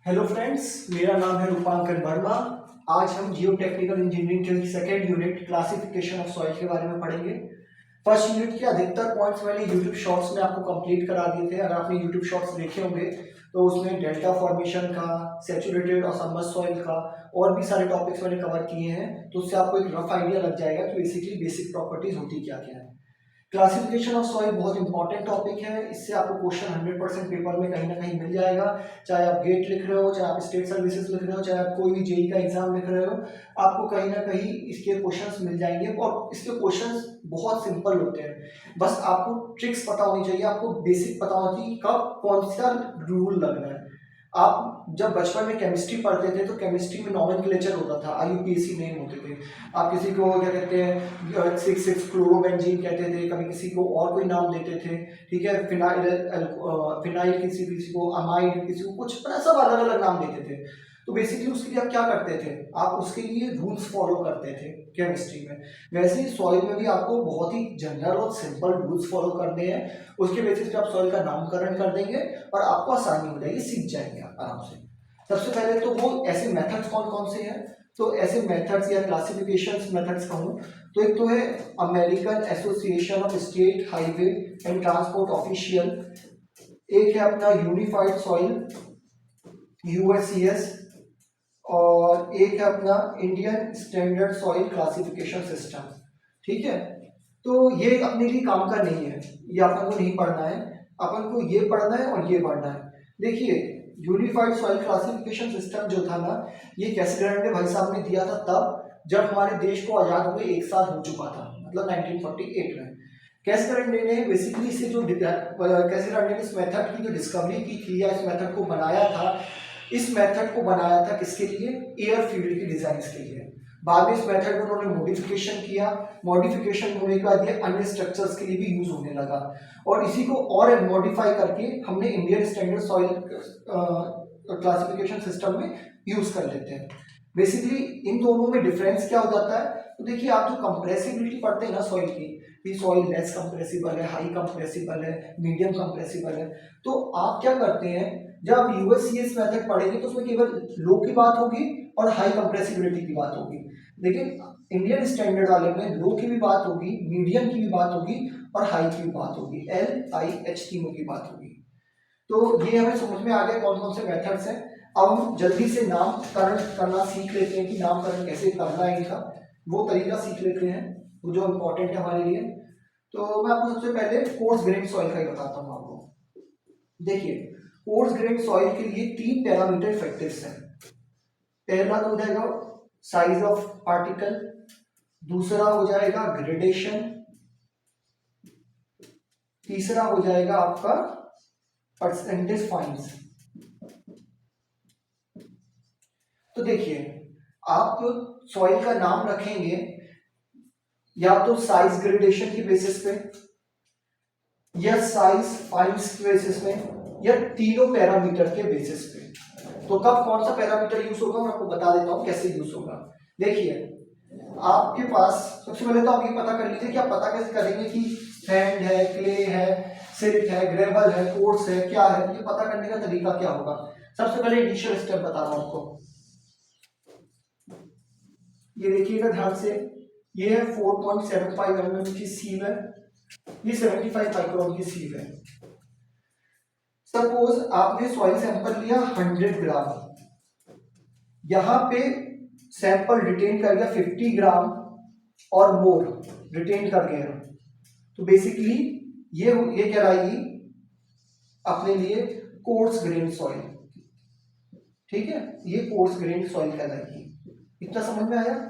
Hello friends, मेरा नाम है रूपांकर वर्मा। आज हम जियो टेक्निकल इंजीनियरिंग के second unit classification of soil के बारे में पढ़ेंगे। फर्स्ट यूनिट के अधिकतर पॉइंट्स मैंने यूट्यूब शॉर्ट्स में आपको कंप्लीट करा दिए थे। अगर आपने यूट्यूब शॉर्ट्स देखे होंगे तो उसमें डेल्टा फॉर्मेशन का, सैचुरेटेड और सबमर्ज सॉइल का और भी सारे टॉपिक्स मैंने कवर किए हैं, तो उससे आपको एक रफ आइडिया लग जाएगा कि बेसिकली बेसिक प्रॉपर्टीज होती क्या क्या है। क्लासिफिकेशन ऑफ सॉइल बहुत इंपॉर्टेंट टॉपिक है। इससे आपको क्वेश्चन 100% पेपर में कहीं ना कहीं मिल जाएगा। चाहे आप गेट लिख रहे हो, चाहे आप स्टेट सर्विसेज लिख रहे हो, चाहे आप कोई भी जेई का एग्जाम लिख रहे हो, आपको कहीं ना कहीं इसके क्वेश्चंस मिल जाएंगे। और इसके क्वेश्चंस बहुत सिंपल होते हैं, बस आपको ट्रिक्स पता होनी चाहिए, आपको बेसिक पता होना चाहिए कब कौन सा रूल लगना है। आप जब बचपन में केमिस्ट्री पढ़ते थे तो केमिस्ट्री में नॉमेनक्लेचर होता था, आईयूपीएसी नेम होते थे। आप किसी को क्या कहते हैं 6,6 क्लोरोबेंजीन कहते थे, कभी किसी को और कोई नाम देते थे, ठीक है। फिनाइल किसी को अमाइड, किसी को कुछ, सब अलग अलग नाम देते थे। तो बेसिकली उसके लिए आप क्या करते थे, आप उसके लिए रूल्स फॉलो करते थे केमिस्ट्री में। वैसे ही सॉइल में भी आपको बहुत ही जनरल और सिंपल रूल्स फॉलो करने हैं। उसके बेसिस पे आप सॉइल का नामकरण कर देंगे और आपको आसानी हो जाएगी, सीख जाएंगे आप आराम से। सबसे पहले तो वो ऐसे मेथड्स कौन कौन से हैं, तो ऐसे मेथड्स या क्लासिफिकेशन मेथड्स कहूँ तो एक तो है American association of state highway and transport official, एक है अपना यूनिफाइड सॉइल यूएससीएस, और एक है अपना Indian standard soil classification system. ठीक है, तो ये अपने लिए काम का नहीं है, ये अपन को नहीं पढ़ना है। अपन को ये पढ़ना है और ये पढ़ना है। देखिए, यूनिफाइड सॉइल क्लासिफिकेशन सिस्टम जो था ना, ये कैसिग्रांडे भाई साहब ने दिया था तब जब हमारे देश को आजाद हुए 1 साल हो चुका था, मतलब 1948 में। कैसिग्रांडे ने बेसिकली इसे जो कैसिग्रांडे ने इस मेथड की जो डिस्कवरी की थी या इस मेथड को बनाया था, इस मेथड को बनाया था किसके लिए? एयरफील्ड की डिजाइन के लिए। बाद में इस मेथड में उन्होंने मॉडिफिकेशन किया, मॉडिफिकेशन होने के बाद ये अन्य स्ट्रक्चर्स के लिए भी यूज होने लगा, और इसी को और मॉडिफाई करके हमने Indian standard soil classification system में यूज कर लेते हैं। बेसिकली इन दोनों में डिफरेंस क्या हो जाता है, तो देखिए, आप जो कंप्रेसिबिलिटी पढ़ते हैं ना सॉइल की, सॉइल लेस कंप्रेसिबल है, हाई कंप्रेसिबल है, मीडियम कंप्रेसिबल है, तो आप क्या करते हैं, जब आप यूएससीएस मेथड पढ़ेंगे तो उसमें केवल लो की बात होगी और हाई कंप्रेसिबिलिटी की बात होगी। लेकिन इंडियन स्टैंडर्ड वाले में लो की भी बात होगी, मीडियम की भी बात होगी और हाई की भी बात होगी, LIH तीनों की बात होगी। तो ये हमें समझ में आ गया कौन कौन से मेथड्स हैं। अब हम जल्दी से नामकरण करना सीख लेते हैं कि नामकरण कैसे करना है इनका, वो तरीका सीख लेते हैं, वो जो इम्पोर्टेंट है हमारे लिए। तो मैं आपको सबसे पहले कोर्स ग्रेन सॉइल का ही बताता हूँ आपको। देखिए, कोर्स ग्रेन सॉइल के लिए 3 पैरामीटर फैक्टर्स हैं। पहला तो हो जाएगा साइज ऑफ पार्टिकल, दूसरा हो जाएगा ग्रेडेशन, तीसरा हो जाएगा आपका परसेंटेज फाइंस। तो देखिए, आप सॉइल का नाम रखेंगे या तो साइज ग्रेडेशन की बेसिस पे, या साइज फाइंस के बेसिस पे, या तीनों पैरामीटर के बेसिस पे। तो कब कौन सा पैरामीटर यूज होगा मैं आपको बता देता हूं कैसे यूज होगा। देखिए, आपके पास सबसे पहले तो आप ये पता कर लीजिए कि आप पता कैसे करेंगे कि सैंड है, क्ले है, सिल्ट है, ग्रेवल है, कोर्स है, क्या है। ये पता करने का तरीका क्या होगा? सबसे पहले इनिशियल स्टेप बता रहा हूं आपको। ये देखिएगा ध्यान से, ये है 4.75 mm की सीव है, ये 75 माइक्रोन की सीव है। सपोज आपने सॉइल सैंपल लिया 100 ग्राम, यहां पे सैंपल रिटेन कर गया 50 ग्राम और मोर रिटेन कर गया, तो बेसिकली ये कहलाएगी अपने लिए कोर्स ग्रेन सॉइल। ठीक है, ये कोर्स ग्रेन सॉइल कहलाएगी। इतना समझ में आया?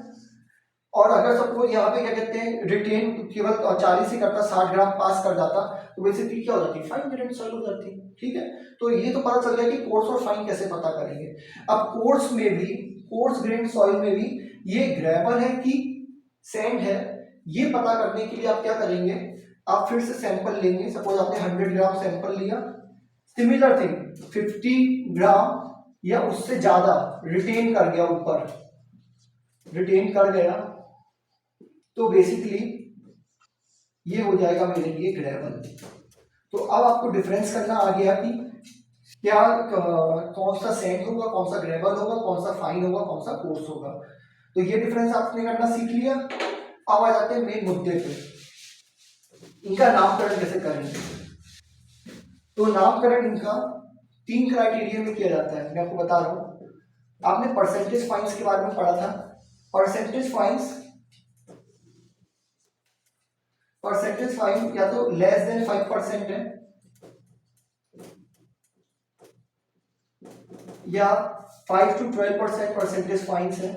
और अगर सपोज यहाँ पे क्या कहते हैं रिटेन केवल 40 ही करता, 60 ग्राम पास कर जाता, तो बेसिकली क्या हो जाती? फाइन ग्रेन सॉइल हो जाती। ठीक है, तो ये तो पता चल गया कि कोर्स और फाइन कैसे पता करेंगे। अब कोर्स में भी, कोर्स ग्रेन सॉइल में भी ये ग्रेवल है कि सैंड है, ये पता करने के लिए आप क्या करेंगे, आप फिर से सैंपल लेंगे। सपोज आपने 100 ग्राम सैंपल लिया, सिमिलर थिंग 50 ग्राम या उससे ज्यादा रिटेन कर गया, ऊपर रिटेन कर गया, तो बेसिकली ये हो जाएगा मेरे लिए ग्रेवल। तो अब आपको डिफरेंस करना आ गया कि क्या कौन सा सैंड होगा, कौन सा ग्रेवल होगा, कौन सा फाइन होगा, कौन सा कोर्स होगा। तो ये डिफरेंस आपने करना सीख लिया। अब आ जाते हैं मेन मुद्दे पे, इनका नामकरण कैसे करेंगे। तो नामकरण इनका 3 क्राइटेरिया में किया जाता है, मैं आपको बता रहा हूं। आपने परसेंटेज फाइन्स के बारे में पढ़ा था। परसेंटेज फाइन या तो लेस देन 5% है या 5 to 12% परसेंटेज फाइन्स है,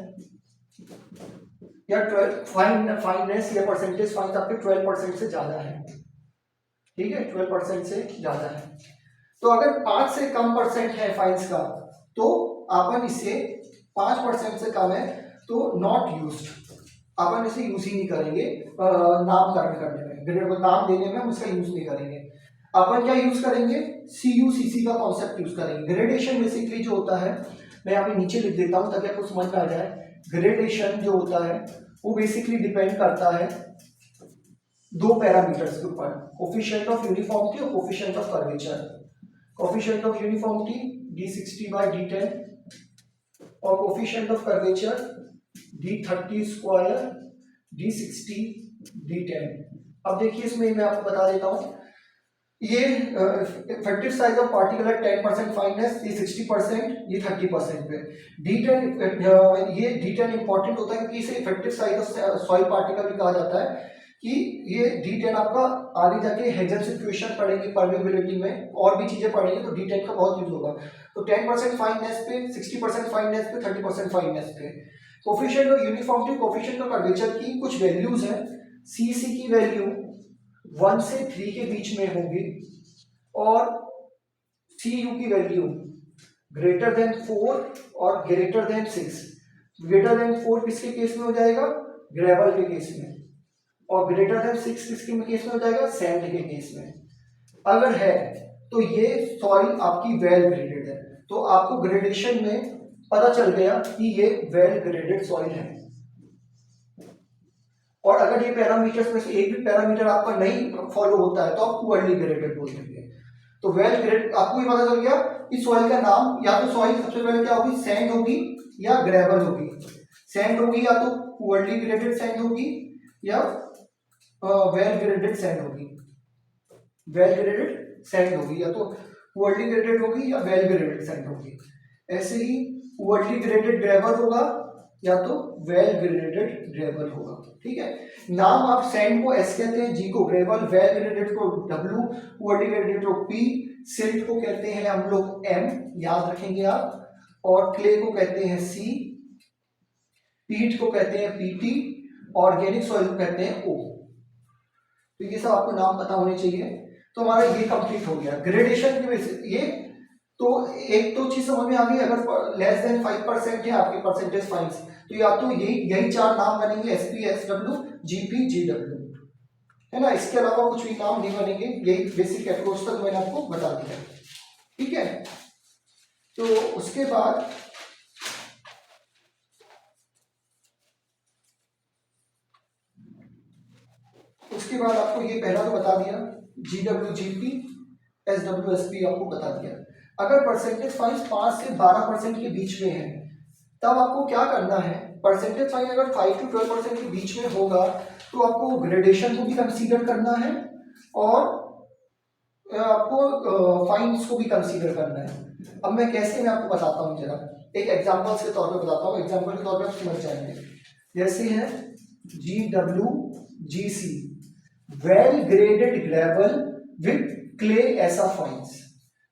या 12 फाइननेस या परसेंटेज फाइन आपके 12% से ज्यादा है। ठीक है, 12% से ज्यादा है। तो अगर 5 से कम परसेंट है फाइन्स का तो अपन इसे 5% से कम है तो नॉट यूज्ड, अपन इसे यूज ही नहीं करेंगे। नामकरण करने में, नाम देने में हम इसका यूज नहीं करेंगे। अपन क्या यूज करेंगे, CUCC का कॉन्सेप्ट यूज करेंगे। ग्रेडेशन बेसिकली जो होता है, मैं यहाँ पे नीचे लिख देता हूँ ताकि आपको समझ में आ जाए। ग्रेडेशन जो होता है वो बेसिकली डिपेंड करता है 2 पैरामीटर्स के ऊपर, कोफिशिएंट ऑफ यूनिफॉर्मिटी और coefficient of curvature. Coefficient of uniformity D60/D10 और coefficient of curvature D30² D60/D10। अब देखिए इसमें मैं आपको बता देता हूं, ये इफेक्टिव साइज ऑफ पार्टिकल है 10% फाइननेस, ये 60%, ये 30% पे। D10 ये D10 इंपॉर्टेंट होता है क्योंकि इसे effective size of soil particle भी कहा जाता है कि ये D10 आपका आगे जाके हेजेंस इक्वेशन पढ़ेंगे परमेबिलिटी में, और भी चीजें पढ़ेंगे तो D10 का बहुत यूज होगा। तो 10% फाइननेस पे, 60% फाइननेस पे, 30% फाइननेस पे। Coefficient of uniformity, coefficient of curvature की कुछ वैल्यूज हैं। CC की वैल्यू 1 से 3 के बीच में होगी और CU की वैल्यू ग्रेटर देन 4 और ग्रेटर देन 6। ग्रेटर देन 4 किसके केस में हो जाएगा, ग्रेवल के केस में, और ग्रेटर देन 6 किसके केस में हो जाएगा, सैंड के केस में। अगर है तो ये सॉइल आपकी वेल ग्रेडेड है, तो आपको ग्रेडेशन में पता चल गया कि ये वेल ग्रेडेड सॉइल है। और अगर ये पैरामीटर्स में से एक भी पैरामीटर आपका नहीं फॉलो होता है तो आप पुअरली ग्रेडेड बोल देंगे। तो वेल ग्रेडेड, आपको ये पता चल गया कि सॉइल का नाम, या तो सॉइल सबसे पहले क्या होगी, सैंड होगी या ग्रेवल होगी। सैंड होगी या तो पुअरली ग्रेडेड सैंड होगी या वेल ग्रेडेड सैंड होगी। वेल ग्रेडेड सैंड होगी या तो पुअरली ग्रेडेड होगी या वेल ग्रेडेड सैंड होगी। ऐसे ही पुअरली ग्रेडेड ग्रेवल होगा या तो वेल ग्रेडेड ग्रेवल होगा। ठीक है, नाम आप सैंड को S कहते हैं, G को ग्रेवल, वेल ग्रेडेड को W, पुअरली ग्रेडेड को P, सिल्ट को कहते हैं हम लोग M, याद रखेंगे आप, और क्ले को कहते हैं C, पीट को कहते हैं PT, ऑर्गेनिक सॉइल को कहते हैं O। तो ये सब आपको नाम पता होने चाहिए। तो हमारा ये कंप्लीट हो गया ग्रेडेशन की वजह से। ये तो एक तो चीज समझ में आ गई, अगर लेस देन 5% है आपके परसेंटेज फाइन्स तो या तो यही 4 नाम बनेंगे, SP, SW, GP, GW, है ना। इसके अलावा कुछ भी नाम नहीं बनेंगे। यही बेसिक अप्रोच तक मैंने आपको बता दिया। ठीक है, तो उसके बाद आपको ये पहला तो बता दिया, GW, GP, SW, SP आपको बता दिया। अगर परसेंटेज फाइन 5 से 12% के बीच में है तब आपको क्या करना है, परसेंटेज फाइन अगर 5 to 12% के बीच में होगा तो आपको ग्रेडेशन को भी कंसीडर करना है और आपको फाइन्स को भी कंसीडर करना है। अब मैं कैसे, मैं आपको बताता हूँ, जरा एक एग्जांपल्स के तौर पे बताता हूँ, एग्जांपल के तौर पे आप समझ जाएंगे। जैसे है GW, GC, well graded gravel with clay ऐसा फाइन्स।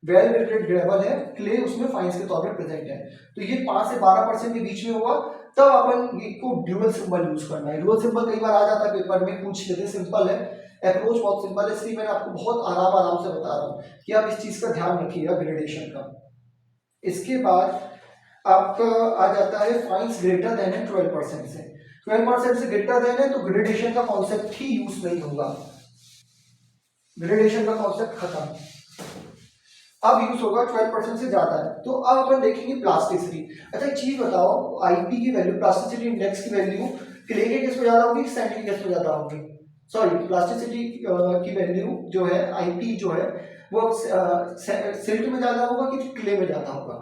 वेल ग्रेडेड ग्रेवल है, क्ले उसमें फाइन्स के तौर पे प्रेजेंट है। तो ये 5 से 12% के बीच में होगा तब अपन को ड्यूअल सिंबल यूज करना है। ड्यूअल सिंबल कई बार आ जाता है पेपर में, पूछ लेते, सिंपल है, अप्रोच बहुत सिंपल है, इसलिए मैंने आपको बहुत आराम से बता रहा हूँ कि आप इस चीज का ध्यान रखिएगा ग्रेडेशन का। इसके बाद आपका आ जाता है फाइन्स ग्रेटर देन है 12% से। 12% से ग्रेटर देन है तो ग्रेडेशन का कॉन्सेप्ट ही यूज नहीं होगा, ग्रेडेशन का कॉन्सेप्ट खत्म। अब यूज होगा 12% से ज्यादा है। तो अब अपन देखेंगे प्लास्टिसिटी। अच्छा एक चीज बताओ, IP की वैल्यू, प्लास्टिसिटी इंडेक्स की वैल्यू क्ले के केस में ज्यादा होगी, सैंड के केस में ज्यादा होगी, सॉरी प्लास्टिसिटी की वैल्यू जो है IP जो है वो सिल्ट में ज्यादा होगा कि क्ले में ज्यादा होगा?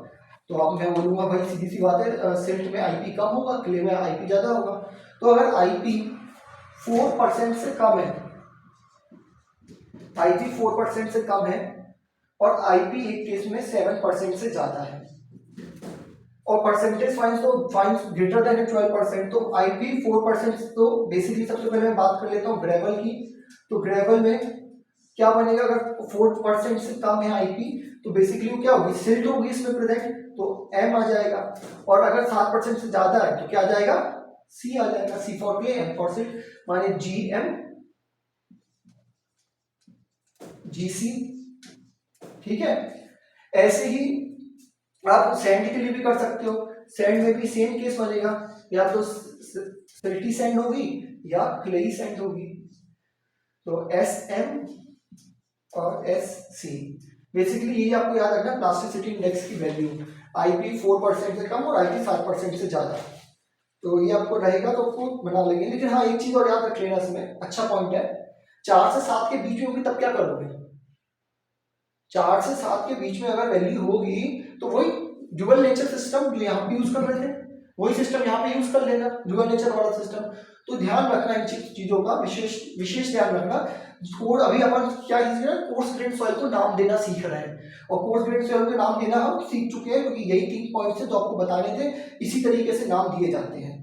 तो अब मैं बोलूंगा भाई सीधी सी बात है, सिल्ट में आईपी कम होगा, क्ले में आईपी ज्यादा होगा। तो अगर आईपी 4% से कम है, आईपी 4% से कम है और आईपी एक केस में 7% से ज्यादा है, और परसेंटेज फाइंस तो फाइंस ग्रेटर देन 12%, तो आईपी 4%। तो बेसिकली सबसे पहले मैं बात कर लेता हूँ ग्रेवल की। तो ग्रेवल में क्या बनेगा? अगर 4% से कम है आईपी तो बेसिकली वो क्या होगी? सिल्ट होगी इसमें प्रेजेंट, तो एम आ जाएगा। और अगर 7% से ज्यादा है तो क्या आ जाएगा? सी आ जाएगा। C for clay, M for silt, माने जी एम जी सी। ठीक है, ऐसे ही आप सैंड के लिए भी कर सकते हो। सैंड में भी सेम केस बनेगा, या तो सिल्टी सैंड होगी या क्लेई सैंड होगी। तो एस एम और एस सी। बेसिकली ये आपको याद रखना प्लास्टिसिटी इंडेक्स की वैल्यू, आईपी 4% से कम और आईपी 7% से ज्यादा। तो ये आपको रहेगा तो आपको बना लेंगे। लेकिन हाँ, एक चीज और याद रख लेना इसमें, अच्छा पॉइंट है, 4 से 7 के बीच में होगी तब क्या करोगे? 4 से 7 के बीच में अगर वैल्यू होगी तो वही ड्यूअल नेचर सिस्टम जो यहाँ पे यूज कर रहे थे वही सिस्टम यहाँ पे यूज कर लेना, ड्यूअल नेचर वाला सिस्टम। तो ध्यान रखना इन चीजों का, विशेष विशेष ध्यान रखना। और अभी अपन क्या चीज है, कोर्स ग्रेन सॉइल को नाम देना सीख रहे हैं, और कोर्स ग्रेन सॉइल को नाम देना हम सीख चुके हैं, क्योंकि यही 3 पॉइंट्स है जो आपको बताने थे। इसी तरीके से नाम दिए जाते हैं।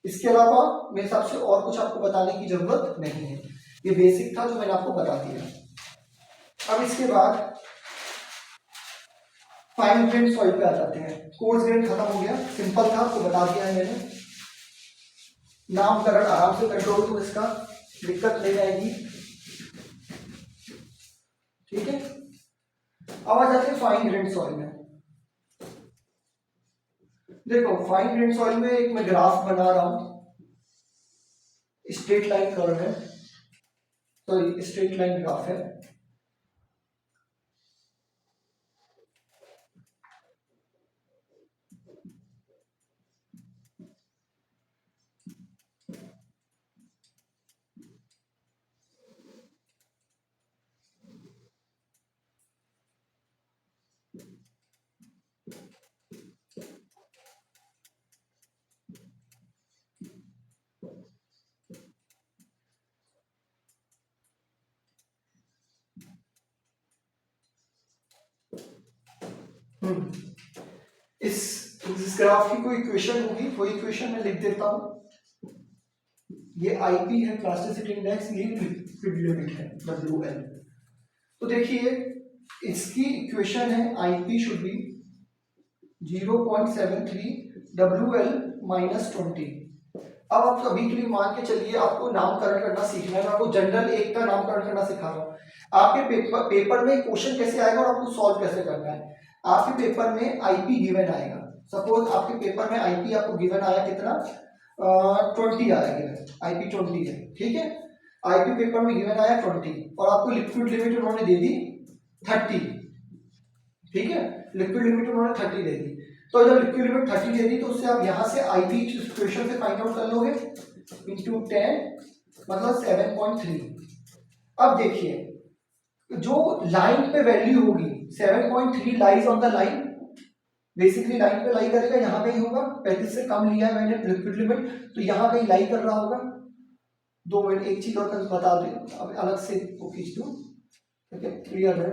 इसके अलावा मेरे हिसाब से और कुछ आपको बताने की जरूरत नहीं है, ये बेसिक था जो मैंने आपको बता दिया। अब इसके बाद फाइन ग्रेन सॉइल पे आ जाते हैं। कोर्स ग्रेन खत्म हो गया, सिंपल था, आपको बता दिया है मैंने। नामकरण आराम से कंट्रोल तो इसका दिक्कत नहीं आएगी। ठीक है, अब आ जाते हैं फाइन ग्रेन सॉइल में। देखो फाइन ग्रेन सॉइल में एक मैं ग्राफ बना रहा हूं, स्ट्रेट लाइन कर्व है, सॉरी स्ट्रेट लाइन ग्राफ है। इस ग्राफ की कोई इक्वेशन होगी, कोई इक्वेशन मैं लिख देता हूं। ये आईपी है प्लास्टिसिटी इंडेक्स, ये लिक्विड लिमिट है WL। तो देखिए इसकी इक्वेशन है आईपी शुड बी 0.73 WL -20। अब आप अभी के लिए मान के चलिए आपको नामकरण करना सीखना है, मैं आपको जनरल एक का नामकरण करना सिखा रहा हूँ। आपके पेपर में क्वेश्चन कैसे आएगा और आपको सॉल्व कैसे करना है। आपके पेपर में आईपी गिवन आएगा, सपोज आपके पेपर में आईपी आपको गिवन आया कितना, 20 आया गिवन, आईपी 20 है। ठीक है, आईपी पेपर में गिवन आया 20 और आपको लिक्विड लिमिट उन्होंने दे दी 30। ठीक है, लिक्विड लिमिट उन्होंने 30 दे दी। तो जब लिक्विड लिमिट 30 दे दी तो उससे आप यहां से आईपी इक्वेशन से फाइंड आउट कर लोगे, इंटू 10 मतलब 7.3। अब देखिए जो लाइन पे वैल्यू होगी 7.3 lies on the line, basically line पे लाई करेगा, यहाँ पे ही होगा। 35 से कम लिया है मैंने लिक्विड लिमिट, तो यहाँ कहीं लाई कर रहा होगा। 2 मिनट, एक चीज और बता दूं, अब अलग से वो खींच दूं। ठीक है, क्लियर है?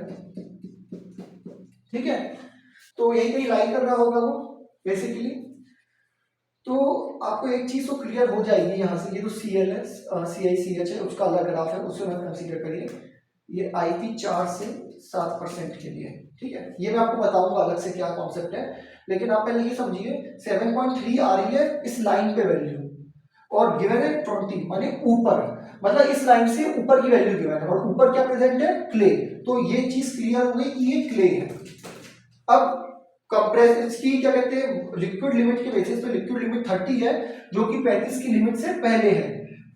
ठीक है, तो यही कहीं लाई कर रहा होगा वो बेसिकली। तो आपको एक चीज तो क्लियर हो जाएगी यहाँ से, ये तो CL है, CICH है, उसका अलग ग्राफ है, उससे मैं कंसीडर करिए। ये आईपी 4 से 7% के लिए। ठीक है, ये मैं आपको बताऊंगा अलग से क्या कॉन्सेप्ट है, लेकिन आप पहले ये समझिए 7.3 आ रही है इस लाइन पे वैल्यू, और गिवन है 20 माने ऊपर, मतलब इस लाइन से ऊपर की वैल्यू गिवन है, और ऊपर क्या प्रेजेंट है, क्ले। तो ये चीज क्लियर हो गई कि ये क्ले है। अब कंप्रेस इसकी क्या कहते हैं, लिक्विड लिमिट के बेसिस पे लिक्विड लिमिट 30 है, जो कि 35 की लिमिट से पहले है।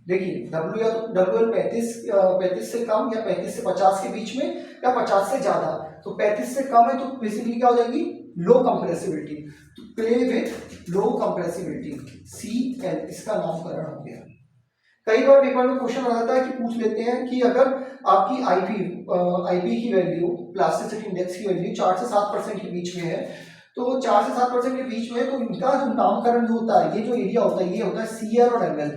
देखिए W या तो WL 35 से कम या 35 से 50 के बीच में, या 50 से ज्यादा। तो 35 से कम है तो बेसिकली क्या हो जाएगी, लो कंप्रेसिबिलिटी। तो play with low compressibility, CL इसका नामकरण हो गया। कई बार पेपर में क्वेश्चन आ जाता है कि पूछ लेते हैं कि अगर आपकी आईपी की वैल्यू प्लास्टिसिटी इंडेक्स की वैल्यू 4 से 7% के बीच में है, तो 4 से 7% के बीच में, तो इनका जो नामकरण जो होता है, ये जो एरिया होता है ये होता है सीआर और ML.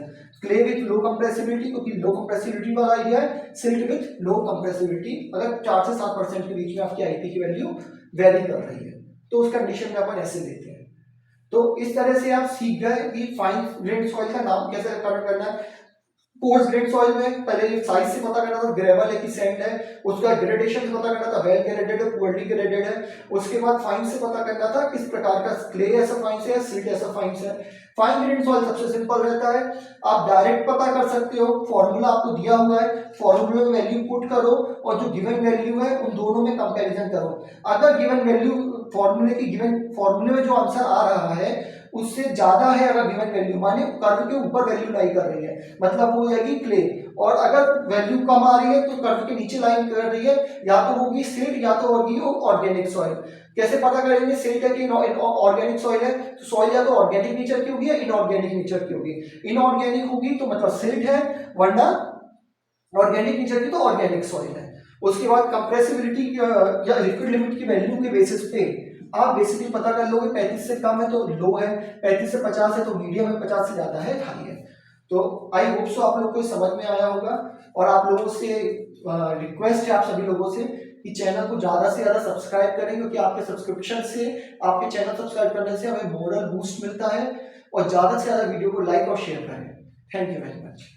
Clay with low compressibility, क्योंकि लो कंप्रेसिबिलिटी वाला एरिया है, सिल्ट विथ लो कंप्रेसिबिलिटी, अगर 4 से 7% के बीच में आपकी आईपी की वैल्यू वेरी कर रही है तो उस कंडीशन में अपन ऐसे देते हैं। तो इस तरह से आप सीख गए कि फाइन ग्रेड सॉइल का नाम कैसे करना है। कोर्स ग्रेड सॉइल में पहले साइज से पता करना था ग्रेवल है कि सैंड है, उसका ग्रेडेशन से पता करना था वेल ग्रेडेड है पुअरली ग्रेडेड है, उसके बाद फाइन से पता करना था किस प्रकार का क्ले ऐसा फाइन से है, सिल्ट ऐसा फाइन से है। फाइन ग्रेड सॉइल सबसे सिंपल रहता है, आप डायरेक्ट पता कर सकते हो, फॉर्मूला आपको दिया हुआ है, फॉर्मूले में वैल्यू पुट करो और जो गिवन वैल्यू है उन दोनों में कंपैरिजन करो। अगर गिवन वैल्यू फॉर्मूले की गिवन फॉर्मूले में जो आंसर आ रहा है उससे ज्यादा है, अगर गिवन वैल्यू माने कर्व के ऊपर वैल्यू लाई कर रही है, मतलब वो जाएगी क्ले, और अगर वैल्यू कम आ रही है तो कर्व के नीचे लाइन कर रही है, या तो होगी सिल्ट या तो होगी ऑर्गेनिक सॉइल। कैसे पता करेंगे सिल्ट है कि ऑर्गेनिक सॉइल है, तो सॉइल या तो ऑर्गेनिक नेचर की होगी या इनऑर्गेनिक नेचर की होगी। इनऑर्गेनिक होगी तो मतलब सिल्ट है, वरना ऑर्गेनिक नेचर की तो ऑर्गेनिक सॉइल है। उसके बाद कंप्रेसिबिलिटी या लिक्विड लिमिट की वैल्यू के बेसिस पे आप बेसिकली पता कर लोगे, 35 से कम है तो लो है, 35 से 50 है तो मीडियम है, 50 से ज्यादा है हाई है। तो आई होप सो आप लोगों को समझ में आया होगा, और आप लोगों से रिक्वेस्ट है आप सभी लोगों से कि चैनल को ज्यादा से ज्यादा सब्सक्राइब करें, क्योंकि आपके सब्सक्रिप्शन से, आपके चैनल सब्सक्राइब करने से हमें मोरल बूस्ट मिलता है, और ज्यादा से ज्यादा वीडियो को लाइक और शेयर करें। Thank you very much.